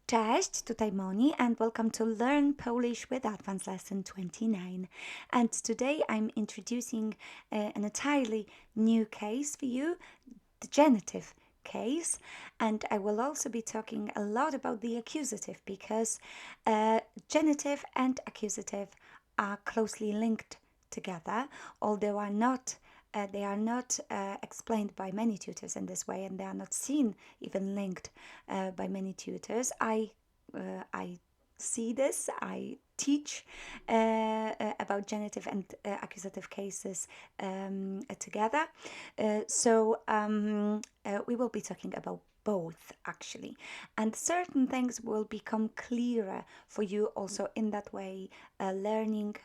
Cześć, tutaj Moni and welcome to Learn Polish with Advanced Lesson 29. And today I'm introducing an entirely new case for you, the genitive case, and I will also be talking a lot about the accusative because genitive and accusative are closely linked together, although they are not explained by many tutors in this way, and they are not seen even linked by many tutors. I see this. I teach about genitive and accusative cases together. We will be talking about both actually, and certain things will become clearer for you also in that way, learning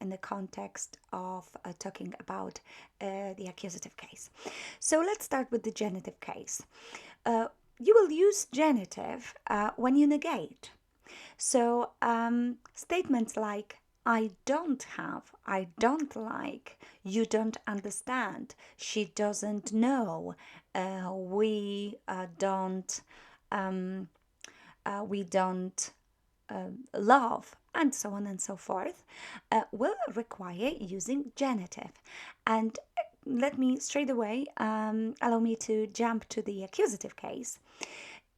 in the context of talking about the accusative case. So let's start with the genitive case. You will use genitive when you negate. So statements like I don't have, I don't like, you don't understand, she doesn't know, we don't love, and so on and so forth, will require using genitive. And let me straight away allow me to jump to the accusative case.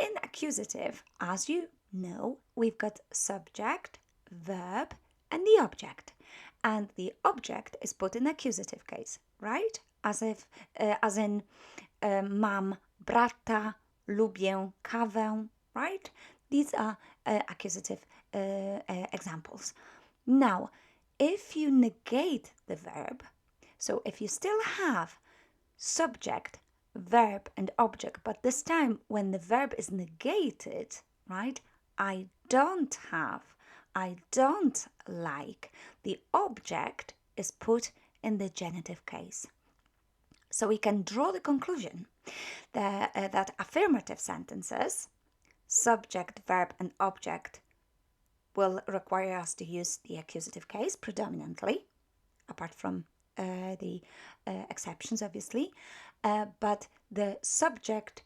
In accusative, as you know, we've got subject, verb, and the object. And the object is put in accusative case, right? As in mam brata, lubię kawę, right? These are accusative examples. Now, if you negate the verb, so if you still have subject, verb, and object, but this time when the verb is negated, right? I don't have, I don't like, the object is put in the genitive case. So we can draw the conclusion that affirmative sentences, subject, verb, and object, will require us to use the accusative case predominantly, apart from the exceptions, obviously. But the subject,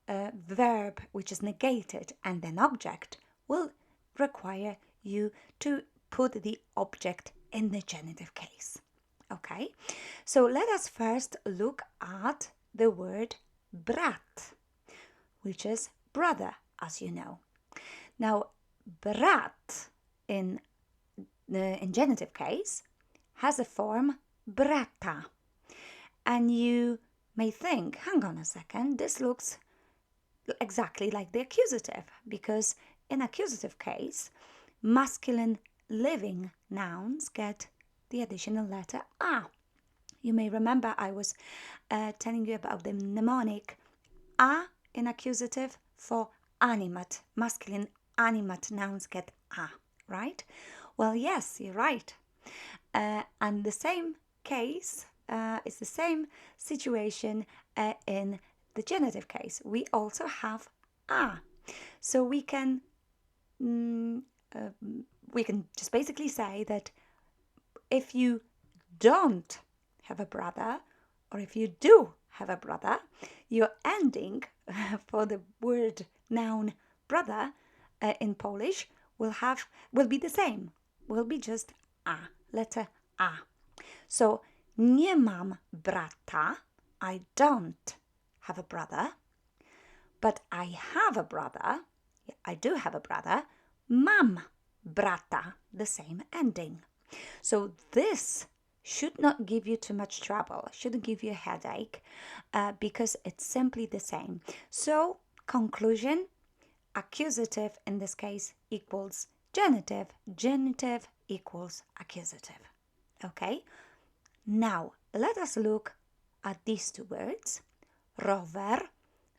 verb, which is negated, and then object, will require you to put the object in the genitive case. Okay, so let us first look at the word brat, which is brother, as you know. Now, brat in genitive case has a form brata, and you may think, hang on a second, this looks exactly like the accusative, because in accusative case, masculine living nouns get the additional letter a. You may remember I was telling you about the mnemonic a in accusative for animate. Masculine animate nouns get a, right? Well, yes, you're right. And the same case is the same situation in the genitive case. We also have a. So we can just basically say that if you don't have a brother, or if you do have a brother, your ending for the word noun brother in Polish will be the same. Will be just a, letter a. So nie mam brata, I don't have a brother, but I have a brother, I do have a brother, mam brata, the same ending. So this should not give you too much trouble, shouldn't give you a headache, because it's simply the same. So, conclusion, accusative in this case equals genitive, genitive equals accusative. Okay? Now, let us look at these two words. Rower,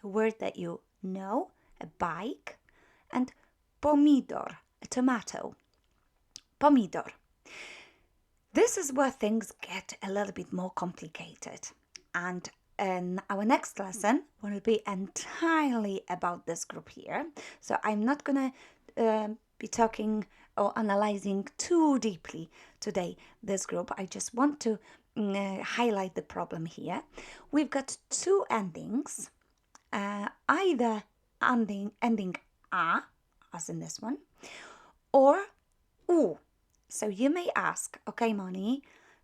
a word that you know, a bike, and pomidor, a tomato. Pomidor. This is where things get a little bit more complicated. And in our next lesson will be entirely about this group here. So I'm not going to be talking or analyzing too deeply today this group. I just want to highlight the problem here. We've got two endings, either ending a, as in this one, or u. So you may ask, okay, Moni,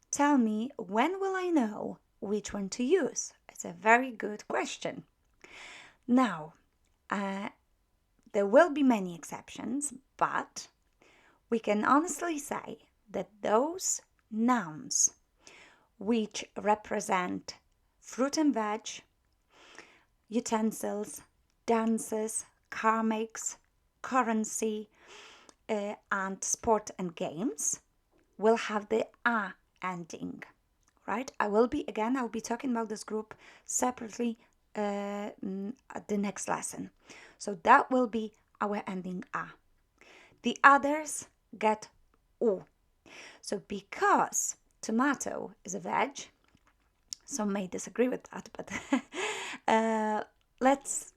tell me, when will I know which one to use? It's a very good question. Now, there will be many exceptions, but we can honestly say that those nouns which represent fruit and veg, utensils, dances, car makes, currency, and sport and games will have the a ending, right? I'll be talking about this group separately at the next lesson. So that will be our ending a. The others get u. So because tomato is a veg, some may disagree with that, but let's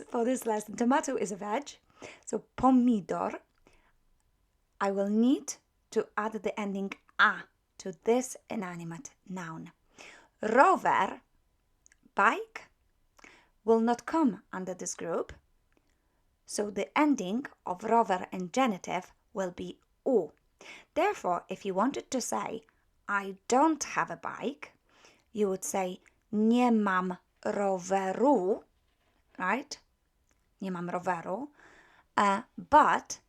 for this lesson, tomato is a veg. So pomidor, I will need to add the ending a to this inanimate noun. Rower, bike, will not come under this group. So the ending of rower in genitive will be u. Therefore, if you wanted to say, I don't have a bike, you would say, nie mam roweru, right? Nie mam roweru. But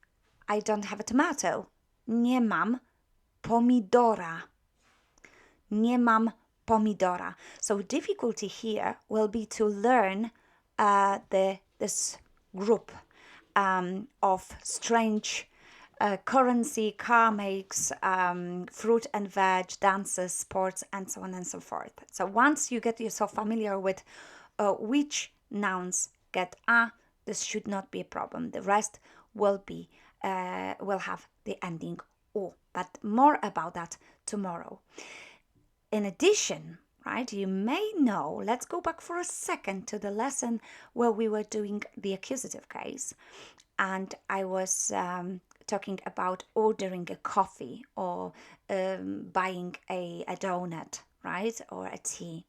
I don't have a tomato. Nie mam pomidora. Nie mam pomidora. So difficulty here will be to learn this group of strange currency, car makes, fruit and veg, dances, sports, and so on and so forth. So once you get yourself familiar with which nouns get a, this should not be a problem. The rest will have the ending o. But more about that tomorrow. In addition, right, you may know, let's go back for a second to the lesson where we were doing the accusative case. And I was talking about ordering a coffee or buying a donut, right, or a tea.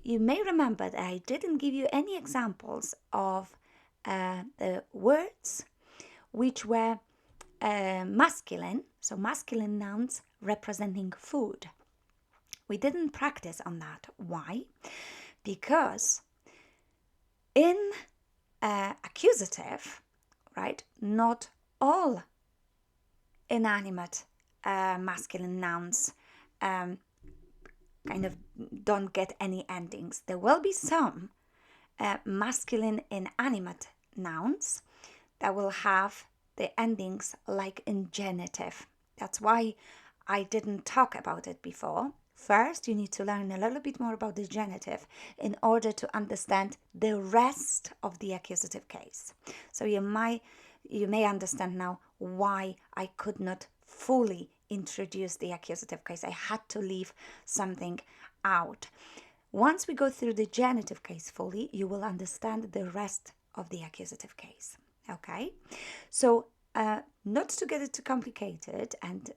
You may remember that I didn't give you any examples of the words which were masculine, so masculine nouns representing food. We didn't practice on that. Why? Because in accusative, right, not all inanimate masculine nouns kind of don't get any endings. There will be some masculine inanimate nouns that will have the endings like in genitive. That's why I didn't talk about it before. First, you need to learn a little bit more about the genitive in order to understand the rest of the accusative case. So you may understand now why I could not fully introduce the accusative case. I had to leave something out. Once we go through the genitive case fully, you will understand the rest of the accusative case. Okay? So not to get it too complicated, and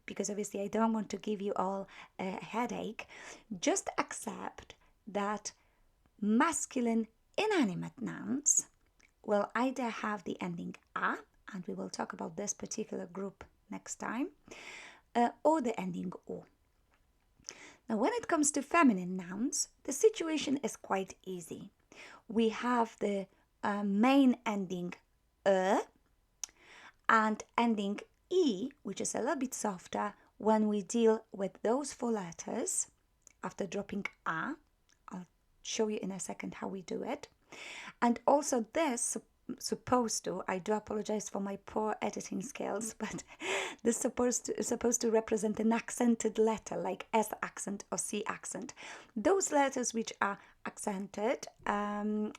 because obviously I don't want to give you all a headache, just accept that masculine inanimate nouns will either have the ending a, and we will talk about this particular group next time, or the ending o. Now, when it comes to feminine nouns, the situation is quite easy. We have the main ending and ending e, which is a little bit softer when we deal with those four letters after dropping a. I'll show you in a second how we do it. And also this supposed to, I do apologize for my poor editing skills, but this is supposed to represent an accented letter like S accent or C accent. Those letters which are accented and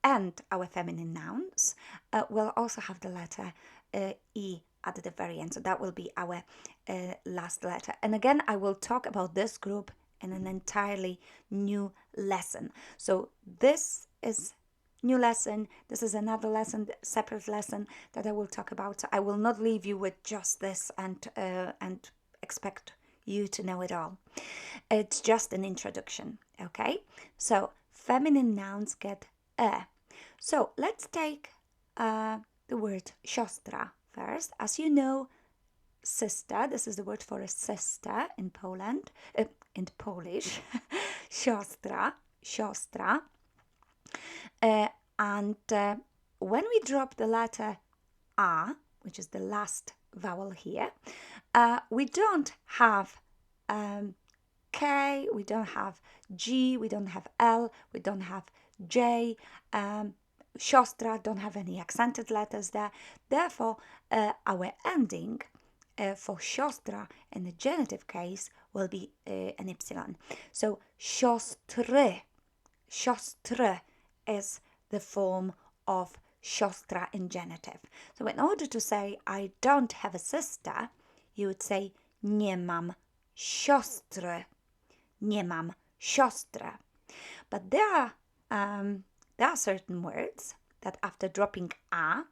end our feminine nouns will also have the letter E at the very end. So that will be our last letter. And again, I will talk about this group in an entirely new lesson. So this is new lesson. This is another lesson, separate lesson that I will talk about. So I will not leave you with just this and expect you to know it all. It's just an introduction. Okay. So feminine nouns get e. So let's take the word siostra first. As you know, sister, this is the word for a sister in Poland, in Polish, siostra, siostra. And when we drop the letter a, which is the last vowel here, we don't have K, we don't have G, we don't have L, we don't have J. Siostra don't have any accented letters there. Therefore, our ending for siostra in the genitive case will be an ypsilon. So siostry, siostry is the form of siostra in genitive. So in order to say I don't have a sister, you would say nie mam siostry. Nie mam siostry. But there are certain words that after dropping a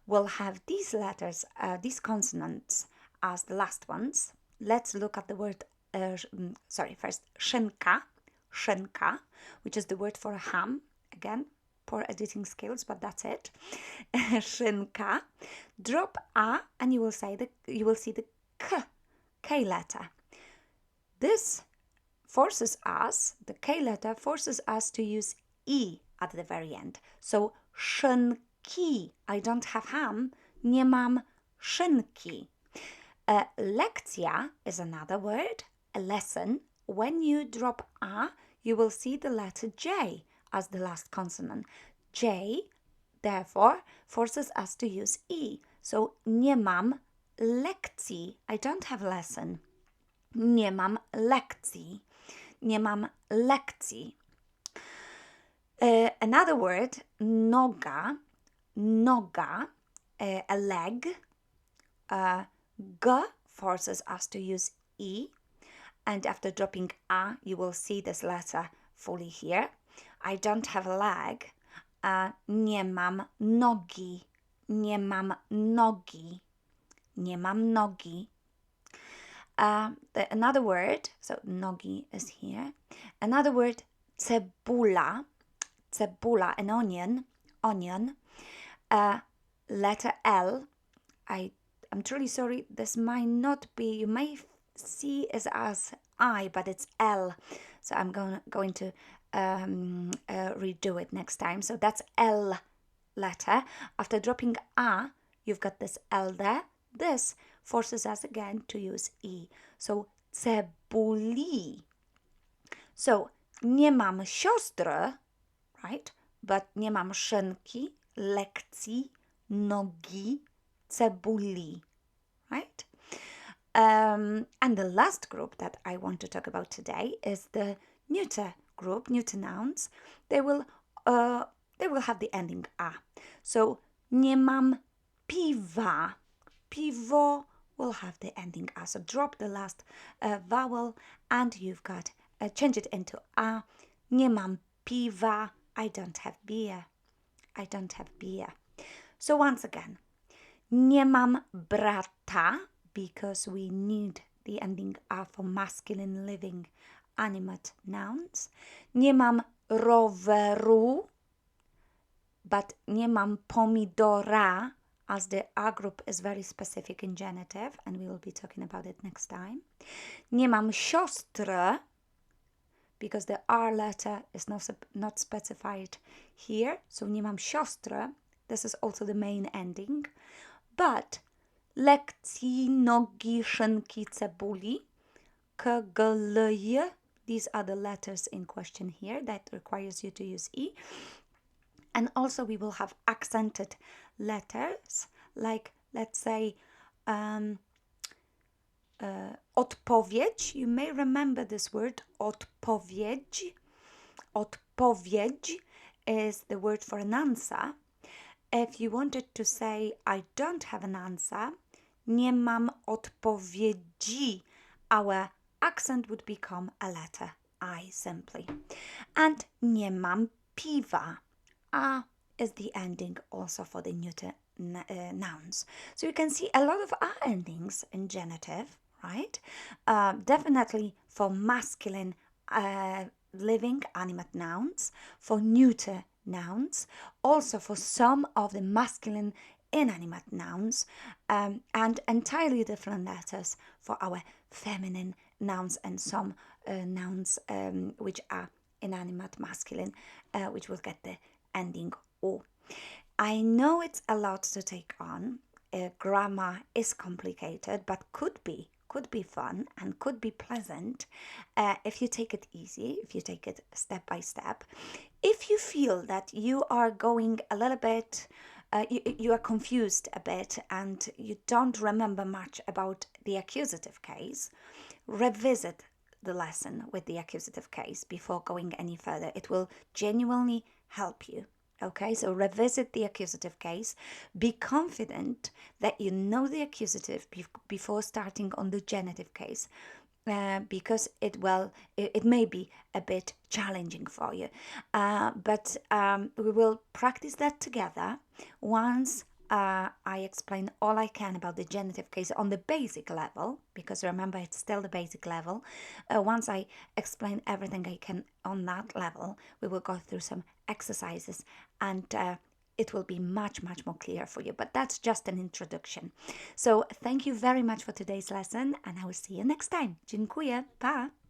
will have these letters, these consonants as the last ones. Let's look at the word, first, szynka, szynka, which is the word for a ham. Again, poor editing skills, but that's it. Szynka. Drop a, and you will see the k letter. This forces us, the k letter forces us to use e at the very end. So szynki. I don't have ham. Nie mam szynki. Lekcja is another word, a lesson. When you drop a, you will see the letter J as the last consonant. J, therefore, forces us to use E. So, nie mam lekcji. I don't have lesson. Nie mam lekcji. Nie mam lekcji. Another word, noga. Noga, a leg. G forces us to use E. And after dropping a, you will see this letter fully here. I don't have a leg. Nie mam nogi. Nie mam nogi. Nie mam nogi. Another word, so nogi is here. Another word, cebula. Cebula, an onion. Onion. Letter L. I'm truly sorry, this might not be, you may see it as I, but it's L. So I'm going to redo it next time. So that's L letter. After dropping a, you've got this L there. This forces us again to use E. So cebuli. So nie mam siostry, right? But nie mam szynki, lekcji, nogi, cebuli, right? And the last group that I want to talk about today is the neuter group, neuter nouns. They will have the ending a. So nie mam piwa. Piwo will have the ending a. So drop the last vowel, and you've got change it into a. Nie mam piwa. I don't have beer. I don't have beer. So once again, nie mam brata, because we need the ending a for masculine living animate nouns. Nie mam roweru, but nie mam pomidora, as the a group is very specific in genitive, and we will be talking about it next time. Nie mam siostry, because the r letter is not specified here, so nie mam siostry. This is also the main ending. But lekcji, nogi, szynki, cebuli, k, g, l, j, these are the letters in question here that requires you to use E. And also we will have accented letters, like let's say odpowiedź. You may remember this word, odpowiedź. Odpowiedź is the word for an answer. If you wanted to say, I don't have an answer, nie mam odpowiedzi, our accent would become a letter I simply. And nie mam piwa. A is the ending also for the neuter nouns. So you can see a lot of A endings in genitive, right? Definitely for masculine living animate nouns, for neuter nouns, also for some of the masculine inanimate nouns, and entirely different letters for our feminine nouns and some nouns which are inanimate masculine, which will get the ending O. I know it's a lot to take on. Grammar is complicated, but could be fun and could be pleasant if you take it easy, if you take it step by step. If you feel that you are going a little bit, you are confused a bit and you don't remember much about the accusative case, revisit the lesson with the accusative case before going any further. It will genuinely help you. Okay, so revisit the accusative case. Be confident that you know the accusative before starting on the genitive case. Because it may be a bit challenging for you, but we will practice that together once I explain all I can about the genitive case on the basic level, because remember it's still the basic level. Once I explain everything I can on that level, we will go through some exercises and it will be much, much more clear for you. But that's just an introduction. So thank you very much for today's lesson and I will see you next time. Dziękuję. Pa!